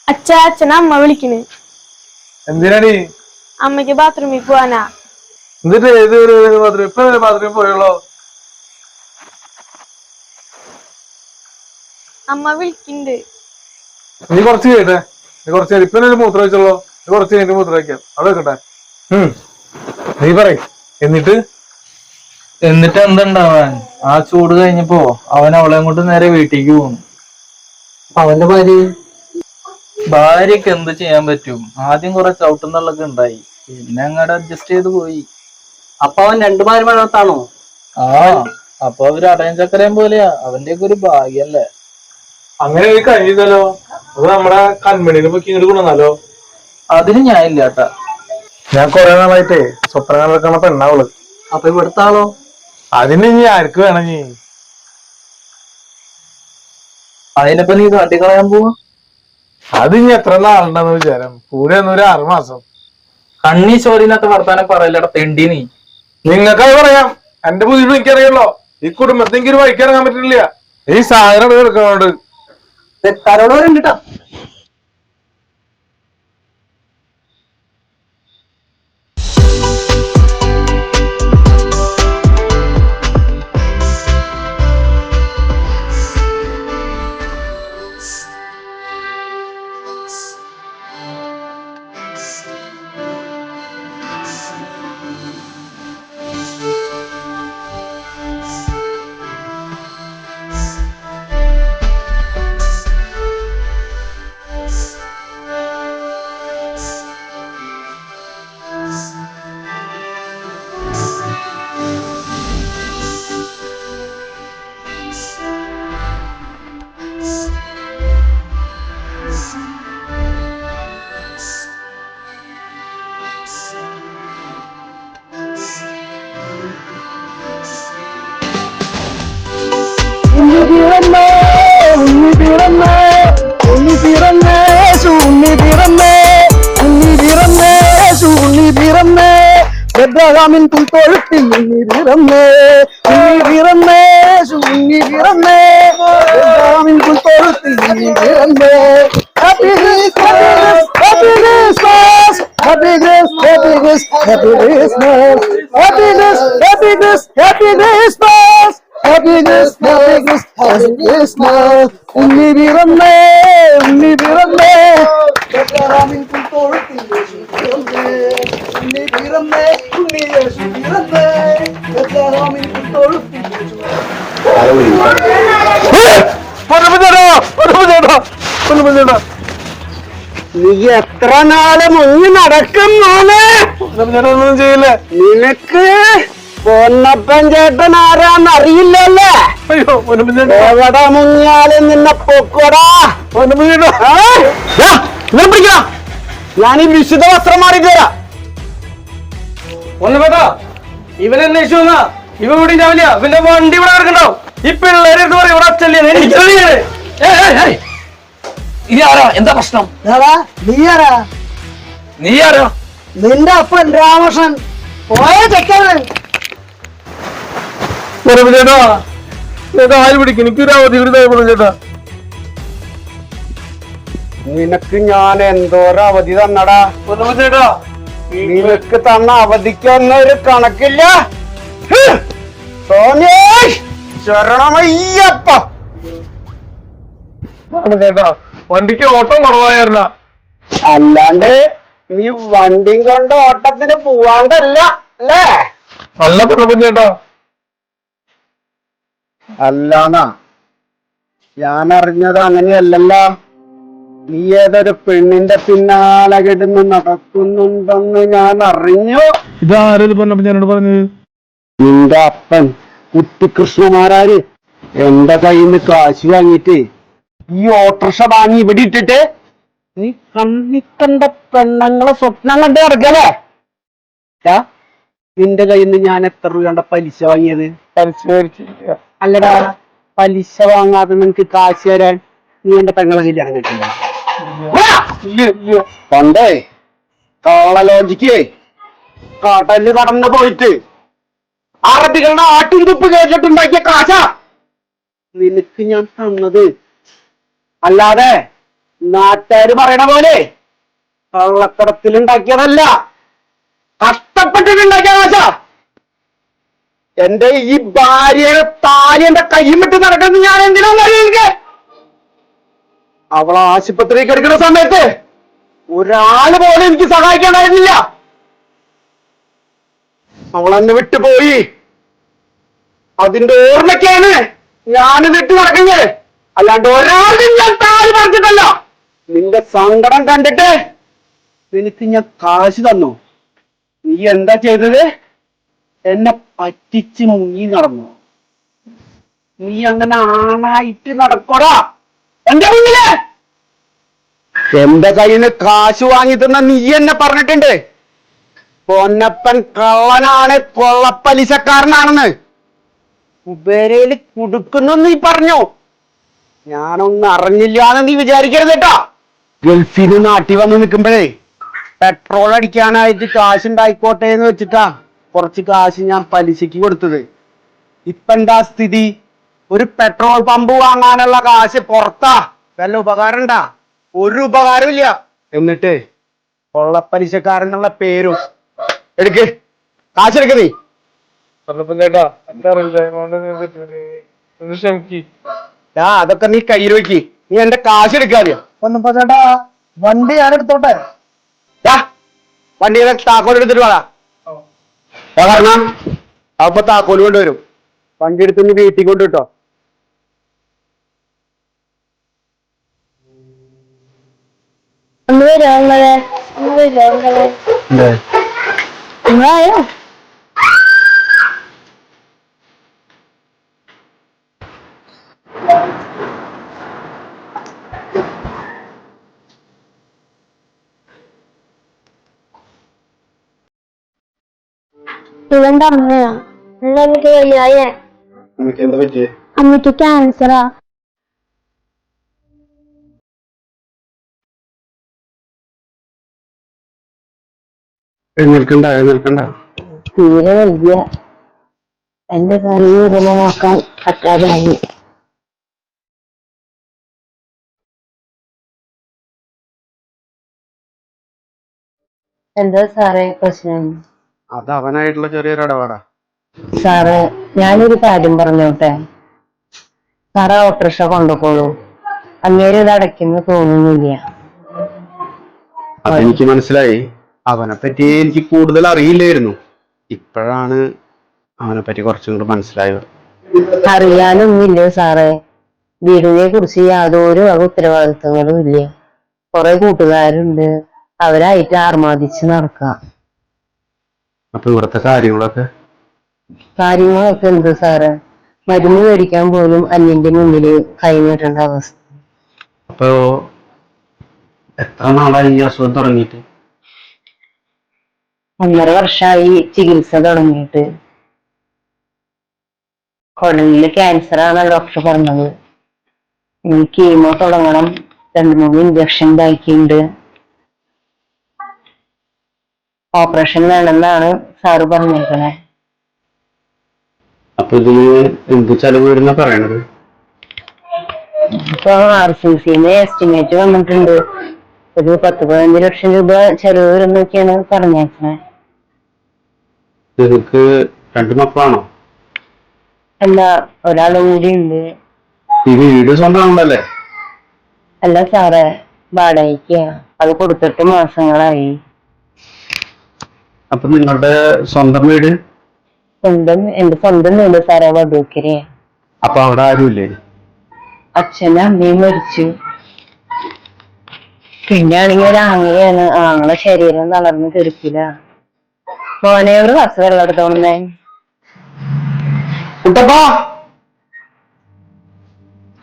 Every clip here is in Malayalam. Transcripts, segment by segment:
അച്ഛൻ അമ്മ വിളിക്കണ്. എന്തിനാടി? അമ്മയ്ക്ക് ബാത്റൂമിൽ പോവാനാ. എന്നിട്ട് ഇപ്പൊ ബാത്റൂമിൽ പോയുള്ളോ? അമ്മ വിളിക്കണ്ട്. നീ കുറച്ച് കേട്ടെ, നീ കുറച്ച് ഇപ്പൊ മൂത്രം വെച്ചോളൂ. നീ കുറച്ച് കഴിഞ്ഞിട്ട് മൂത്രം വയ്ക്കാം. അവിടെ വെക്കട്ടെ. നീ പറയും. എന്നിട്ട് എന്തുണ്ടാവാൻ? ആ ചൂട് കഴിഞ്ഞപ്പോ അവൻ അവളെ കൊണ്ട് നേരെ വീട്ടിലേക്ക് പോന്നു. അവന്റെ ഭാര്യക്ക് എന്ത് ചെയ്യാൻ പറ്റും? ആദ്യം കുറെ ചവിട്ടുന്നള്ളൊക്കെ ഉണ്ടായി, പിന്നെ അങ്ങോട്ട് അഡ്ജസ്റ്റ് ചെയ്ത് പോയി. അപ്പൊ അവൻ രണ്ടു ഭാര്യമാണത്താണോ? ആ, അപ്പൊ അവര് അടയൻ ചക്കരയും പോലെയാ. അവന്റെ ഒക്കെ ഒരു ഭാഗ്യല്ലേ. അങ്ങനെ കഴിഞ്ഞല്ലോ. അത് നമ്മുടെ കൺമണിനെ പൊക്കി ഇങ്ങോട്ട് കൊണ്ടുവന്നാലോ? അതിന് ഞാൻ ഇല്ലാട്ടാ. ഞാൻ കൊറേ നാളായിട്ടേ സ്വപ്നം നടക്കണ പെണ്ണാവള്. അപ്പൊ ഇവിടുത്തെ ആളോ? അതിന് ഇനി ആർക്ക് വേണം? നീ അതിനിപ്പോ നീ കാട്ടിക്കളയാൻ പോവാ? അത് ഇനി എത്ര നാളുണ്ടെന്ന് വിചാരം? കൂടെ ഒരു 6 മാസം. കണ്ണി ചോരിനൊക്കെ വർത്താനം പറയല്ലടാ തെണ്ടി നീ. നിങ്ങൾക്കത് പറയാം, എന്റെ ബുദ്ധിമുട്ട് എനിക്കറിയല്ലോ. ഈ കുടുംബത്തിൽ എനിക്ക് ഒരു വഴിക്കിറങ്ങാൻ പറ്റില്ല. ഈ സാധനം എടുക്കണോണ്ട് കരോടോരുണ്ടിട്ടാ. Amin kultorti ini biramne, sunni biramne. Amin kultorti ini biramne. Happy Christmas, happy Christmas, happy Christmas, happy Christmas, happy Christmas, happy Christmas, happy Christmas, happy Christmas, happy Christmas, happy Christmas. Unni biramne. Amin kultorti ini biramne. Unni biramne. നീ എത്ര നാള് മുങ്ങി നടക്കും മോനെ? ഒന്നും ചെയ്യില്ലേ? നിനക്ക് പൊന്നപ്പൻ ചേട്ടൻ ആരാന്ന് അറിയില്ലല്ലേ? അയ്യോ, എവിടെ മുങ്ങിയാലും നിന്നെ പൊക്കോടാ. ഞാൻ ഈ വിശുദ്ധ വസ്ത്രം മാറിയിട്ട് വരാം. ഒന്ന് കേട്ടോ, ഇവൻ അന്വേഷിച്ചു വന്നാ ഇവ ഇവിടെ ഉണ്ടാവില്ല. ഇവന്റെ വണ്ടി ഇവിടെ കിടക്കണ്ടാവും. ഈ പിള്ളേരെ പറയും ഇവിടെ അച്ഛല്ലേ. ഇനി ആരാ? എന്താ പ്രശ്നം? നീയാരാ? നീ ആരാ? നിന്റെ അപ്പൻ രാമകൃഷ്ണൻ പോയ ചെക്കാണ്. ചേട്ടാ ആര് പിടിക്കും? എനിക്കൊരു അവധി ചേട്ടാ. നിനക്ക് ഞാൻ എന്തോരം അവധി തന്നടാ ചേട്ടാ. നിനക്ക് തന്ന അവധിക്കൊന്നും ഒരു കണക്കില്ല. ശരണമയ്യപ്പ. ചേട്ടാ വണ്ടിക്ക് ഓട്ടം കുറവായിരുന്ന. അല്ലാണ്ട് നീ വണ്ടിയും കൊണ്ട് ഓട്ടത്തിന് പോവാണ്ടല്ല അല്ലേ? നല്ല പ്രഭം ചേട്ടാ. അല്ലാന്നാ ഞാൻ അറിഞ്ഞത് അങ്ങനെയല്ലല്ലോ. നീ ഏതൊരു പെണ്ണിന്റെ പിന്നാലെ കിടന്ന് നടക്കുന്നുണ്ടെന്ന് ഞാൻ അറിഞ്ഞു. ഇതാരത് പറഞ്ഞപ്പോ ഞാനോട് പറഞ്ഞത്? നിന്റെ അപ്പൻ കുട്ടികൃഷ്ണമാരാര് എന്റെ കയ്യിൽ നിന്ന് കാശ് വാങ്ങിയിട്ട് ഈ ഓട്ടോറിക്ഷ വാങ്ങി ഇവിടെ ഇട്ടിട്ട് നീ കണ്ണിക്കണ്ട പെണ്ണങ്ങളെ സ്വപ്നം കണ്ട് ഇറങ്ങലേ. നിന്റെ കയ്യിൽ നിന്ന് ഞാൻ എത്ര രൂപയുടെ പലിശ വാങ്ങിയത്? അല്ലടാ, പലിശ വാങ്ങാതെ നിനക്ക് കാശ് തരാൻ നീ എന്റെ പെങ്ങളെ കയ്യിൽ ഇറങ്ങിയിട്ടില്ല. പണ്ടേ കാളലോജിക്ക് കാട്ടല് കടന്നു പോയിട്ട് അറബികളുടെ ആട്ടിൻ തുപ്പ് കേട്ടിട്ടുണ്ടാക്കിയ കാശ നിനക്ക് ഞാൻ തന്നത്. അല്ലാതെ നാട്ടുകാര് പറയണ പോലെ കള്ളക്കടത്തിലുണ്ടാക്കിയതല്ല, കഷ്ടപ്പെട്ടിട്ടുണ്ടാക്കിയ കാശാ. എന്റെ ഈ ഭാര്യയുടെ താലി എന്റെ കയ്യും വിട്ട് നടക്കുന്നത് ഞാൻ എന്തിനാന്നറിയോ എനിക്ക്? അവൾ ആശുപത്രിയിൽ കിടക്കുന്ന സമയത്ത് ഒരാള് പോലും എനിക്ക് സഹായിക്കാനായിരുന്നില്ല. അവളെന്നെ വിട്ടുപോയി. അതിന്റെ ഓർമ്മയ്ക്കാണ് ഞാൻ വിട്ടു നടക്കുന്നത്, അല്ലാണ്ട് ഒരാളും ഞാൻ താലി പറിച്ചിട്ടല്ല. നിന്റെ സങ്കടം കണ്ടിട്ട് നിനക്ക് ഞാൻ കാശ് തന്നു. നീ എന്താ ചെയ്തത്? എന്നെ പറ്റിച്ച് മുങ്ങി നടന്നു. നീ അങ്ങനെ ആണായിട്ട് നടക്കോടാ എന്റെ മുന്നില്? എന്റെ കയ്യിൽ നിന്ന് കാശ് വാങ്ങി തന്ന നീ എന്നെ പറഞ്ഞിട്ടുണ്ട് പൊന്നപ്പൻ കള്ളനാണ്, കൊള്ളപ്പലിശക്കാരനാണെന്ന്. കുബേരയില് കുടുക്കുന്നു നീ പറഞ്ഞു. ഞാനൊന്നും അറിഞ്ഞില്ലാന്ന് നീ വിചാരിക്കരുത് കേട്ടോ. ഗൾഫിന് നാട്ടിൽ വന്ന് നിൽക്കുമ്പോഴേ പെട്രോൾ അടിക്കാനായിട്ട് കാശ് ഉണ്ടായിക്കോട്ടെ എന്ന് വെച്ചിട്ടാ കുറച്ച് കാശ് ഞാൻ പലിശക്ക് കൊടുത്തത്. ഇപ്പൊ എന്താ സ്ഥിതി? ഒരു പെട്രോൾ പമ്പ് വാങ്ങാനുള്ള കാശ് പുറത്താ. വല്ല ഉപകാരം ഉണ്ടാ? ഒരു ഉപകാരം ഇല്ല. എന്നിട്ട് കൊള്ളപ്പലിശക്കാരനുള്ള പേരും എടുക്ക്. കാശെടുക്ക നീ. ചേട്ടാ എന്താ ക്ഷമിക്ക്. അതൊക്കെ നീ കയ്യിൽ വെക്ക്. നീ എന്റെ കാശ് എടുക്കാതെയോ? ഒന്നപ്പോ ചേട്ടാ വണ്ടി ഞാൻ എടുത്തോട്ടെ? വണ്ടിയുടെ താക്കോൽ എടുത്തിട്ട് വേടാ. കാരണം അപ്പൊ താക്കോല് കൊണ്ടുവരും. വണ്ടി എടുത്ത് നീ വീട്ടിൽ കൊണ്ട് കിട്ടോ. ഒന്ന് വരുമോ നിങ്ങളെ? ഒന്ന് വരുമോ നിങ്ങളെ? നിങ്ങളായോ? ഇവന്റെ അമ്മയാ. എന്റെ അമ്മയ്ക്ക് വയ്യായേ. എന്താ പറ്റിയേ? അമ്മയ്ക്ക് ക്യാൻസറാ. എഴുന്നേൽക്കണ്ട എഴുന്നേൽക്കണ്ട. തീരെ വയ്യ. എന്റെ കറിയെ നോക്കാൻ പറ്റാതായി. എന്താ സാറേ പ്രശ്നം? അത് അവനായിട്ടുള്ള ചെറിയൊരു ഇടപാടാ. സാറ് ഞാനൊരു കാര്യം പറഞ്ഞോട്ടെ. സാറ് ഓട്ടോറിക്ഷ കൊണ്ടുപോളൂ. അങ്ങേര് ഇത് അടയ്ക്കുന്നു തോന്നുന്നില്ല. അതെനിക്ക് മനസ്സിലായി. അവനെ പറ്റി എനിക്ക് കൂടുതൽ അറിയില്ലായിരുന്നു. ഇപ്പോഴാണ് അവനെ പറ്റി കുറച്ചും കൂടി മനസ്സിലായത്. അറിയാനൊന്നുമില്ല സാറേ. വീടിനെ കുറിച്ച് യാതൊരു ഉത്തരവാദിത്തങ്ങളും ഇല്ല. കുറെ കൂട്ടുകാരുണ്ട്, അവരായിട്ട് ആർമാദിച്ച് നടക്കാം. അപ്പൊ ഇവിടുത്തെ കാര്യങ്ങളൊക്കെ എന്ത് സാറേ? മരുന്ന് മേടിക്കാൻ പോലും അന്യന്റെ മുന്നില് കൈനീട്ടേണ്ട അവസ്ഥ. അപ്പൊ എത്ര നാളായി ഈ അസുഖം തുടങ്ങിയിട്ട്? 1.5 വർഷമായി ചികിത്സ തുടങ്ങിയിട്ട്. കുടലില് ക്യാൻസർ ആണ് ഡോക്ടർ പറഞ്ഞത്. ഇനി കീമോ തുടങ്ങണം. 2-3 ഇഞ്ചക്ഷൻ ബാക്കിയുണ്ട്. ഓപ്പറേഷൻ വേണമെന്നാണ് സാറ് പറഞ്ഞേക്കണേ. അപ്പൊ ഇതിന് എന്ത് ചെലവ് വരുന്ന പറയണത്? ഇപ്പൊ RCCന്ന് എസ്റ്റിമേറ്റ് വന്നിട്ടുണ്ട്. ഒരു 10-15 ലക്ഷം രൂപ ചെലവ് വരുന്നൊക്കെയാണ് പറഞ്ഞേക്കണേ. നിങ്ങക്ക് 2 മക്കളാണോ? അല്ല, ഒരാളും കൂടി ഉണ്ട്. ഈ വീട് സ്വന്തമാണല്ലേ? അല്ല സാറേ, വാടകയ്ക്ക്. അത് കൊടുത്തിട്ട് മാസങ്ങളായി. അപ്പൊ നിങ്ങളുടെ സ്വന്തം വീട്? എന്റെ സ്വന്തം വീട് സാറേ വടൂക്കരേ. അപ്പൊ അവിടെ ആരുമില്ലേ? അച്ഛനും അമ്മയും മരിച്ചു. പിന്നെ ആണെങ്കിൽ ഒരു ആങ്ങളെയാണ്. ആങ്ങളെ ശരീരം തളർന്ന് കിടക്കില്ല. മോനെ ഒരു ഗ്ലാസ് വെള്ളം എടുത്തോണേ. കുട്ടപ്പാ,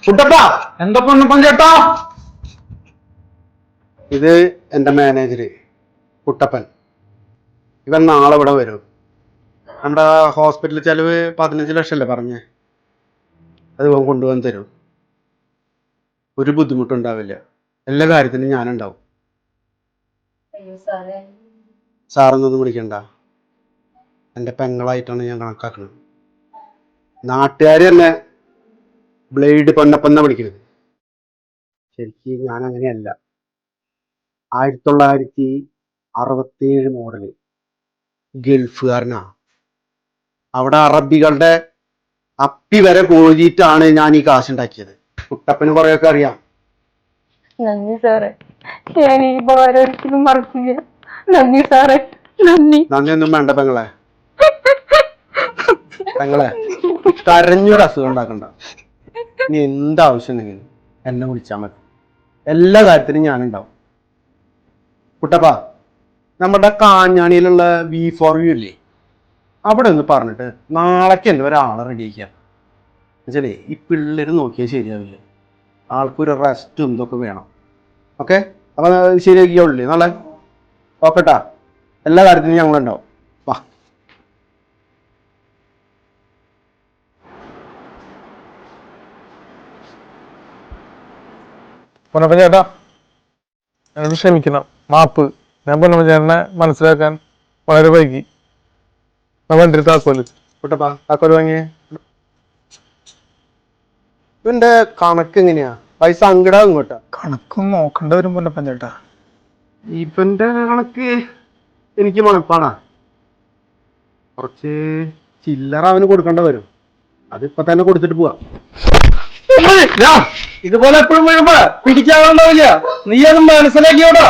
കുട്ടപ്പാ, എന്താ പൊന്നപ്പൻ ചേട്ടാ? ഇത് എന്റെ മാനേജര് കുട്ടപ്പൻ. ഇവൻ നാളെ ഇവിടെ വരും. നമ്മുടെ ഹോസ്പിറ്റൽ ചെലവ് 15 ലക്ഷം അല്ലേ പറഞ്ഞേ? അത് ഇവൻ കൊണ്ടുവന്ന് തരും. ഒരു ബുദ്ധിമുട്ടുണ്ടാവില്ല. എല്ലാ കാര്യത്തിനും ഞാനുണ്ടാവും. സാറൊന്നും വിളിക്കണ്ട. എൻ്റെ പെങ്ങളായിട്ടാണ് ഞാൻ കണക്കാക്കുന്നത്. നാട്ടുകാർ തന്നെ ബ്ലേഡ് പൊന്നപ്പെന്ന വിളിക്കുന്നത്. ശരിക്കും ഞാൻ അങ്ങനെയല്ല. 1967 മോഡല് ഗൾഫുകാരനാ. അവിടെ അറബികളുടെ അപ്പി വരെ കോരിയിട്ടാണ് ഞാൻ ഈ കാശുണ്ടാക്കിയത്. കുട്ടപ്പന് കുറെയൊക്കെ അറിയാം. നന്ദി സാറേ, ഞാൻ ഈ ഉപകാരം ഒരിക്കലും മറക്കില്ല. നന്ദി സാറേ, നന്ദി. നന്ദിയൊന്നും വേണ്ട പെങ്ങളെ. പെങ്ങളെ കരഞ്ഞൊരു അസുഖം ഉണ്ടാക്കണ്ട. ഇനി എന്താവശ്യം ഉണ്ടെങ്കിലും എന്നെ വിളിച്ചാൽ മതി. എല്ലാ കാര്യത്തിനും ഞാനുണ്ടാവും. കുട്ടപ്പ, നമ്മുടെ കാഞ്ഞാണിയിലുള്ള V4U ഇല്ലേ, അവിടെ ഒന്ന് പറഞ്ഞിട്ട് നാളേക്ക് എന്നെ ഒരാളെ റെഡിയാക്കാം. എന്നുവെച്ചാലേ ഈ പിള്ളേര് നോക്കിയാൽ ശരിയാവില്ല. ആൾക്കൊരു റെസ്റ്റും ഇതൊക്കെ വേണം. ഓക്കെ, അപ്പൊ ശരിയാക്കിയോളേ നാളെ. ഓക്കെട്ടാ, എല്ലാ കാര്യത്തിനും ഞങ്ങളുണ്ടാവും. വാ. പൊന്നപ്പൻ ചേട്ടാ, എന്നോട് ക്ഷമിക്കണം, മാപ്പ്. ഞാൻ പൊന്നപ്പൻ ചേട്ടനെ മനസ്സിലാക്കാൻ വളരെ വൈകി. വണ്ടി താക്കോല്. കുട്ടപ്പ താക്കോല് വാങ്ങിയേ. ഇവന്റെ കണക്ക് എങ്ങനെയാ? പൈസ അങ്ങടാ ഇങ്ങോട്ടാ? കണക്കൊന്നും നോക്കണ്ട വരും പൊന്നപ്പൻ ചേട്ടാ. ഇവന്റെ കണക്ക് എനിക്ക് മണപ്പാടാ. കുറച്ച് ചില്ലറ അവന് കൊടുക്കേണ്ട വരും. അതിപ്പോ തന്നെ കൊടുത്തിട്ട് പോവാ. ഇതുപോലെ എപ്പോഴും വീഴുമ്പോ പിടിക്കാറുണ്ടാവില്ല. നീ അത് മനസ്സിലാക്കിയോടാ.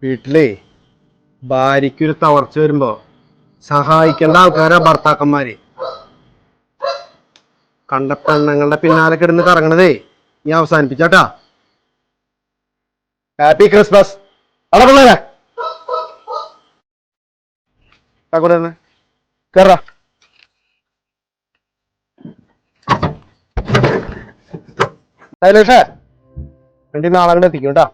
വീട്ടിലേ ഭാര്യയ്ക്കൊരു തളർച്ച വരുമ്പോ സഹായിക്കേണ്ട ആൾക്കാരാ ഭർത്താക്കന്മാര്. കണ്ട പെണ്ണുങ്ങളുടെ പിന്നാലെ കിടന്ന് കറങ്ങണതേ നീ അവസാനിപ്പിച്ചാട്ടാ. Happy Christmas. അവിടെ പിള്ളേരെ കേറാ. വണ്ടി നാളെ എത്തിക്കും കേട്ടാ.